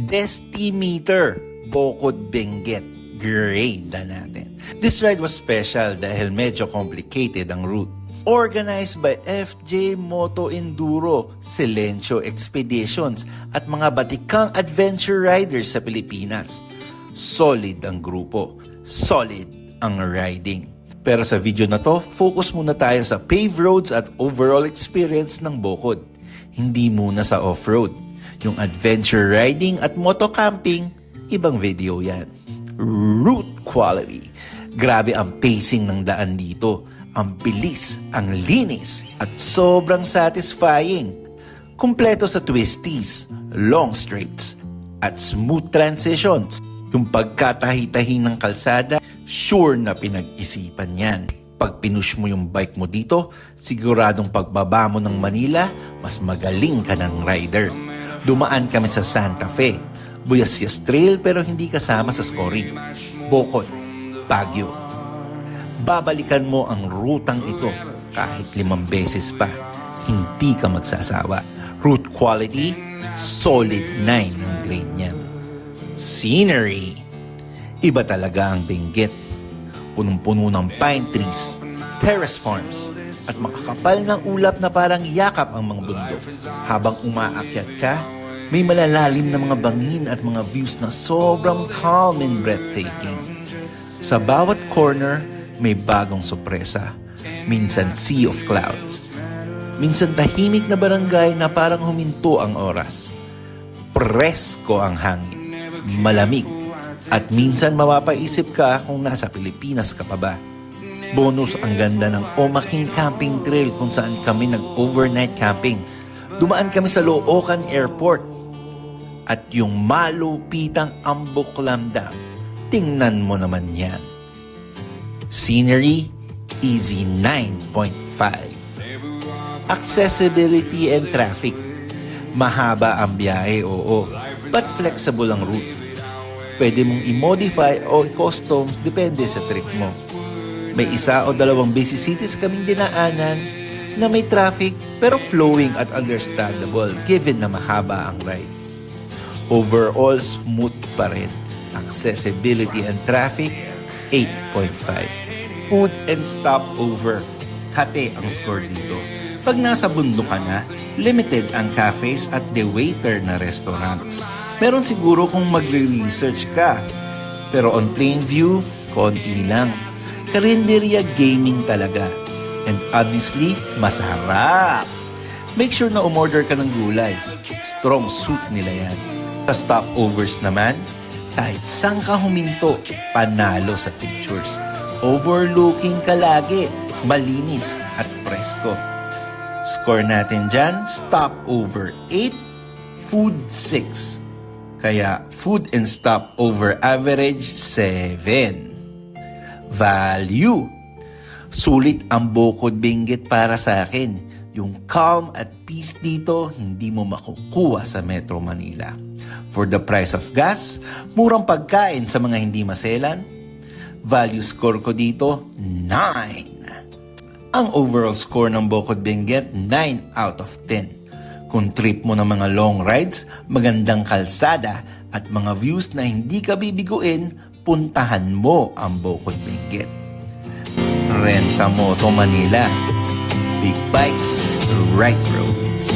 Destimeter, Bokod Benguet, grade na natin. This ride was special dahil medyo complicated ang route. Organized by FJ Moto Enduro, Silencio Expeditions at mga batikang adventure riders sa Pilipinas. Solid ang grupo, solid ang riding. Pero sa video na to, focus muna tayo sa paved roads at overall experience ng Bokod. Hindi muna sa off-road. Yung adventure riding at moto camping, ibang video yan. Route quality. Grabe ang pacing ng daan dito. Ang bilis, ang linis, at sobrang satisfying. Kumpleto sa twisties, long straights, at smooth transitions. Yung pagkatahi-tahi ng kalsada, sure na pinag-isipan yan. Pag pinush mo yung bike mo dito, siguradong pagbaba mo ng Manila, mas magaling ka ng rider. Dumaan kami sa Santa Fe, Buyasyas Trail pero hindi kasama sa scoring. Bokod, Baguio. Babalikan mo ang rutang ito kahit 5 beses pa. Hindi ka magsasawa. Route quality, solid 9 ang grade niyan. Scenery. Iba talaga ang Benguet. Punong-puno ng pine trees, terrace farms, at makakapal ng ulap na parang yakap ang mga bundok. Habang umaakyat ka, may malalalim na mga bangin at mga views na sobrang calm and breathtaking. Sa bawat corner, may bagong sorpresa. Minsan sea of clouds. Minsan tahimik na barangay na parang huminto ang oras. Presko ang hangin. Malamig. At minsan mapapaisip ka kung nasa Pilipinas ka pa ba. Bonus ang ganda ng Omaking Camping Trail kung saan kami nag-overnight camping. Dumaan kami sa Loocan Airport. At yung malupitang Amboklam Dam. Tingnan mo naman yan. Scenery, easy 9.5. Accessibility and traffic. Mahaba ang biyahe, oo. But flexible ang route. Pwede mong i-modify o i-custom depende sa trip mo. May 1 o 2 busy cities kaming dinaanan na may traffic pero flowing at understandable given na mahaba ang ride. Overall, smooth pa rin. Accessibility and traffic, 8.5. Food and stopover, hati ang score dito. Pag nasa bundok ka na, limited ang cafes at the waiter na restaurants. Meron siguro kung magre-research ka. Pero on plain view, konti lang. Karinderya gaming talaga. And honestly, masarap. Make sure na umorder ka ng gulay. Strong suit nila yan. Sa stopovers naman, kahit saan ka huminto, panalo sa pictures. Overlooking ka lagi, malinis at presko. Score natin dyan, stopover 8, food 6. Kaya food and stopover average 7. Value. Sulit ang Bokod Benguet para sa akin. Yung calm at peace dito, hindi mo makukuha sa Metro Manila. For the price of gas, murang pagkain sa mga hindi maselan. Value score ko dito, 9. Ang overall score ng Bokod Benguet, 9 out of 10. Kung trip mo ng mga long rides, magandang kalsada, at mga views na hindi ka bibiguin, puntahan mo ang Bokod Benguet. Renta Moto Manila. Big bikes, right roads.